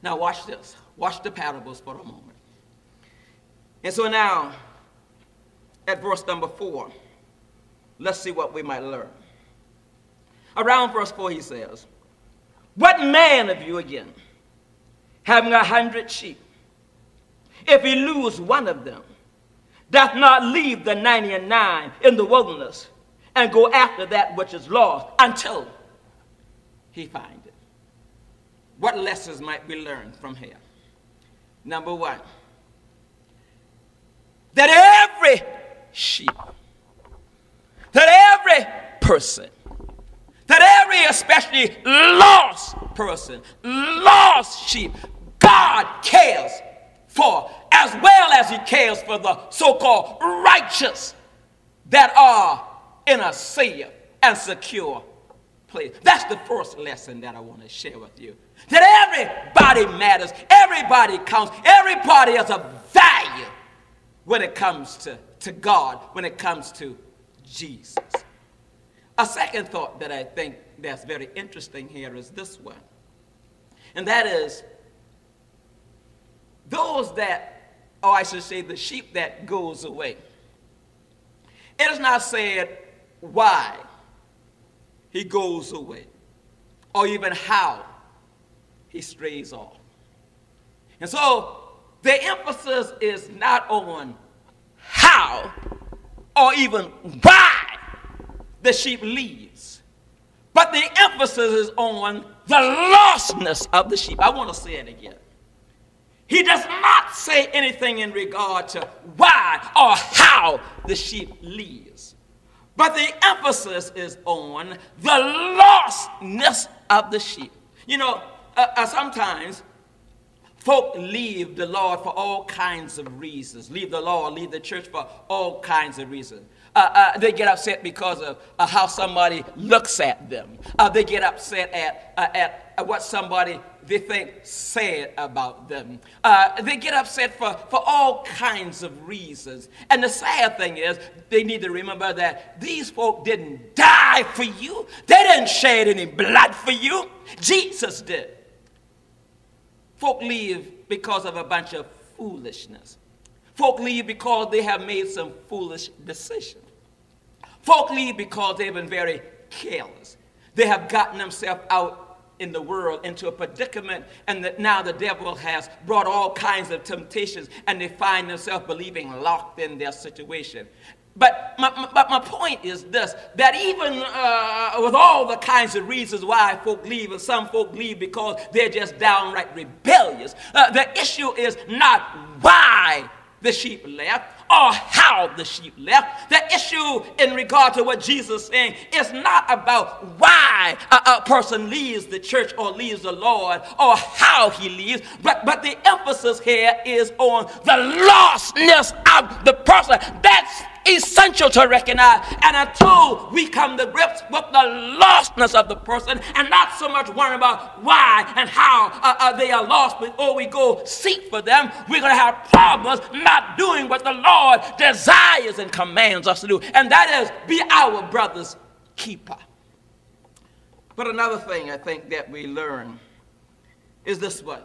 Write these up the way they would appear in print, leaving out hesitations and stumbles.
Now watch this. Watch the parables for a moment. And so now, at verse number 4, let's see what we might learn. Around verse 4 he says, what man of you again, having 100 sheep, if he lose one of them, doth not leave the 99 in the wilderness and go after that which is lost until he find it? What lessons might be learned from here? Number one, that every sheep, that every person, that every especially lost person, lost sheep, God cares for, as well as he cares for the so-called righteous that are in a safe and secure place. That's the first lesson that I want to share with you. That everybody matters, everybody counts, everybody has a value when it comes to God, when it comes to Jesus. A second thought that I think that's very interesting here is this one. And that is, those that, or I should say the sheep that goes away. It is not said why he goes away, or even how he strays off. And so the emphasis is not on how or even why the sheep leaves, but the emphasis is on the lostness of the sheep. I want to say it again. He does not say anything in regard to why or how the sheep leaves, but the emphasis is on the lostness of the sheep. You know, sometimes folk leave the Lord for all kinds of reasons. Leave the Lord, leave the church for all kinds of reasons. They get upset because of how somebody looks at them. They get upset at what somebody they think said about them. They get upset for all kinds of reasons. And the sad thing is, they need to remember that these folk didn't die for you. They didn't shed any blood for you. Jesus did. Folk leave because of a bunch of foolishness. Folk leave because they have made some foolish decisions. Folk leave because they've been very careless. They have gotten themselves out in the world into a predicament, and that now the devil has brought all kinds of temptations, and they find themselves believing locked in their situation. But my point is this, that even with all the kinds of reasons why folk leave, and some folk leave because they're just downright rebellious, the issue is not why the sheep left or how the sheep left. The issue in regard to what Jesus is saying is not about why a person leaves the church or leaves the Lord or how he leaves, but the emphasis here is on the lostness of the person. That's essential to recognize. And until we come to grips with the lostness of the person and not so much worry about why and how they are lost before we go seek for them, we're going to have problems not doing what the Lord desires and commands us to do, and that is be our brother's keeper. But another thing I think that we learn is this one,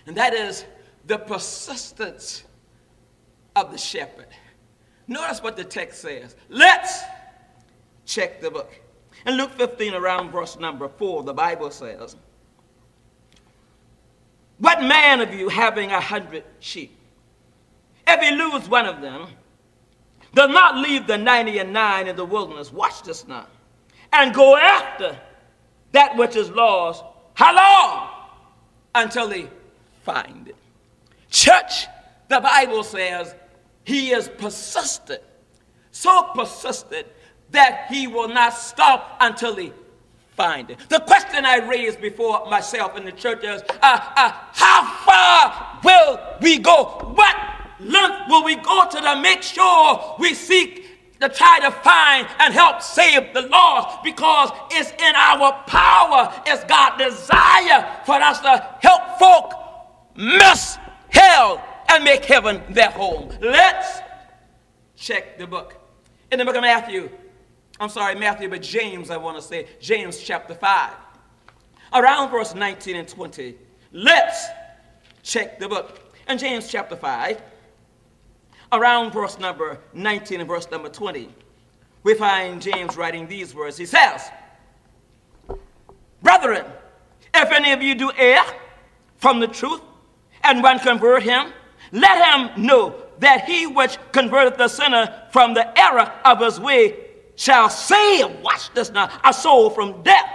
and that is the persistence of the shepherd. Notice what the text says. Let's check the book. In Luke 15, around verse number 4, the Bible says, what man of you having 100 sheep, if he lose one of them, does not leave the 99 in the wilderness, watch this now, and go after that which is lost, how long? Until he find it. Church, the Bible says, he is persistent, so persistent that he will not stop until he find it. The question I raised before myself in the church is, how far will we go? What length will we go to make sure we seek to try to find and help save the lost? Because it's in our power, it's God's desire for us to help folk miss hell and make heaven their home. Let's check the book. In the book of Matthew, but James, I want to say, James chapter 5. Around verse 19 and 20, Let's check the book. In James chapter 5, around verse number 19 and verse number 20, we find James writing these words. He says, brethren, if any of you do err from the truth, and one convert him, let him know that he which converteth the sinner from the error of his way shall save, watch this now, a soul from death,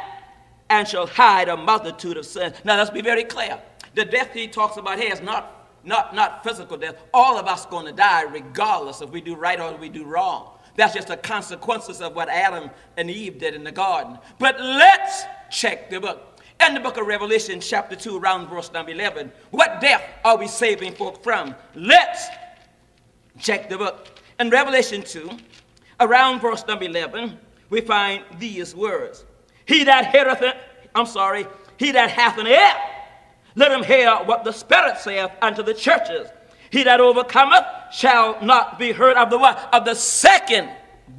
and shall hide a multitude of sins. Now let's be very clear. The death he talks about here is not physical death. All of us are going to die regardless if we do right or we do wrong. That's just the consequences of what Adam and Eve did in the garden. But let's check the book. In the book of Revelation, chapter 2, around verse number 11, what death are we saving folk from? Let's check the book. In Revelation 2, around verse number 11, we find these words. He that hath an ear, let him hear what the Spirit saith unto the churches. He that overcometh shall not be hurt of the what? Of the second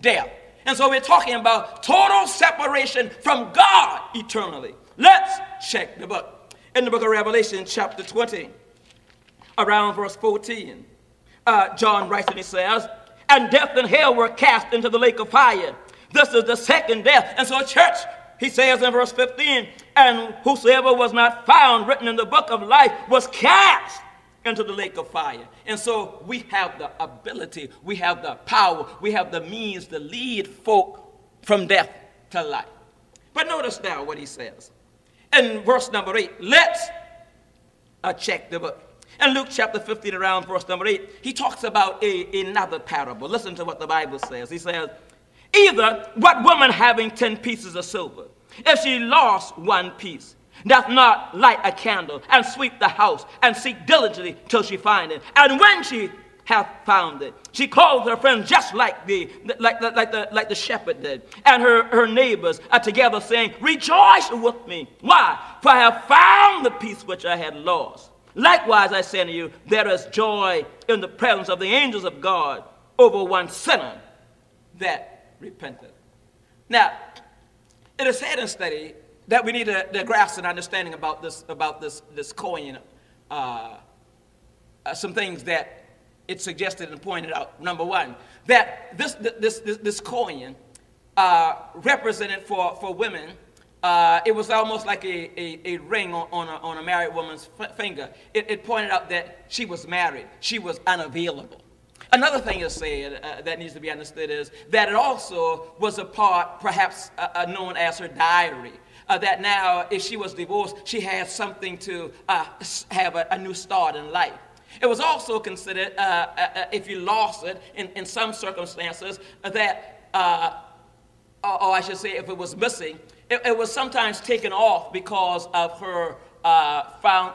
death. And so we're talking about total separation from God eternally. Let's check the book. In the book of Revelation, chapter 20, around verse 14, John writes and he says, and death and hell were cast into the lake of fire. This is the second death. And so, church, he says in verse 15, and whosoever was not found written in the book of life was cast into the lake of fire. And so we have the ability, we have the power, we have the means to lead folk from death to life. But notice now what he says. In verse number 8, let's check the book. In Luke chapter 15, around verse number 8, he talks about another parable. Listen to what the Bible says. He says, either what woman having 10 pieces of silver, if she lost one piece, doth not light a candle and sweep the house and seek diligently till she find it. And when she hath found it, she calls her friends just like the shepherd did, and her neighbors are together, saying, rejoice with me. Why? For I have found the piece which I had lost. Likewise, I say unto you, there is joy in the presence of the angels of God over one sinner that repenteth. Now, it is said in study that we need to grasp an understanding about this coin. Some things that it suggested and pointed out. Number one, that this coin represented for women. It was almost like a ring on a married woman's finger. It pointed out that she was married. She was unavailable. Another thing is said that needs to be understood is that it also was a part, perhaps known as her diary. That now, if she was divorced, she had something to have a new start in life. It was also considered, if you lost it in some circumstances, that, or I should say if it was missing, it was sometimes taken off because of her,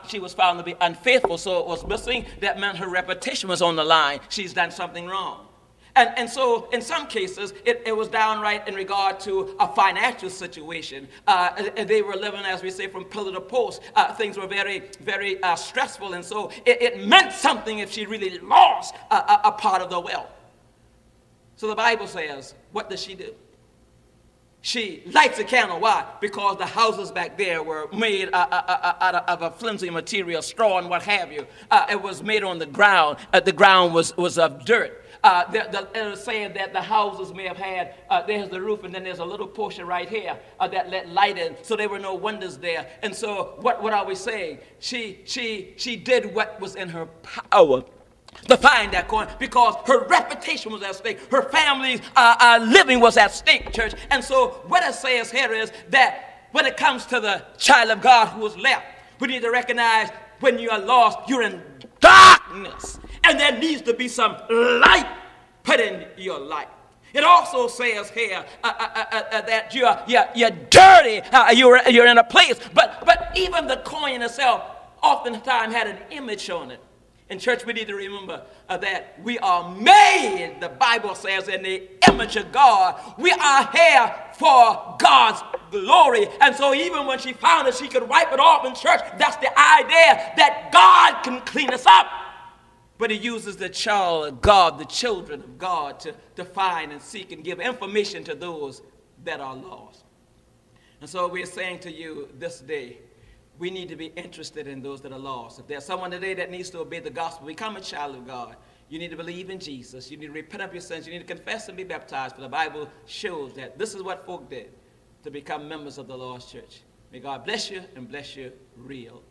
she was found to be unfaithful, so it was missing. That meant her reputation was on the line. She's done something wrong. And so in some cases, it was downright in regard to a financial situation. They were living, as we say, from pillar to post. Things were very, very stressful. And so it meant something if she really lost a part of the wealth. So the Bible says, what does she do? She lights a candle. Why? Because the houses back there were made out of a flimsy material, straw and what have you. It was made on the ground. The ground was of dirt. It was saying that the houses may have had, there's the roof, and then there's a little portion right here that let light in, so there were no windows there. And so what are we saying? She did what was in her power to find that coin, because her reputation was at stake. Her family's living was at stake, church. And so what it says here is that when it comes to the child of God who was left, we need to recognize when you are lost, you're in darkness. And there needs to be some light put in your life. It also says here that you're dirty, you're in a place. But even the coin itself oftentimes had an image on it. In church, we need to remember that we are made, the Bible says, in the image of God. We are here for God's glory. And so even when she found it, she could wipe it off in church. That's the idea that God can clean us up. But he uses the child of God, the children of God, to find and seek and give information to those that are lost. And so we're saying to you this day, we need to be interested in those that are lost. If there's someone today that needs to obey the gospel, become a child of God, you need to believe in Jesus. You need to repent of your sins. You need to confess and be baptized. For the Bible shows that this is what folk did to become members of the Lord's church. May God bless you and bless you real.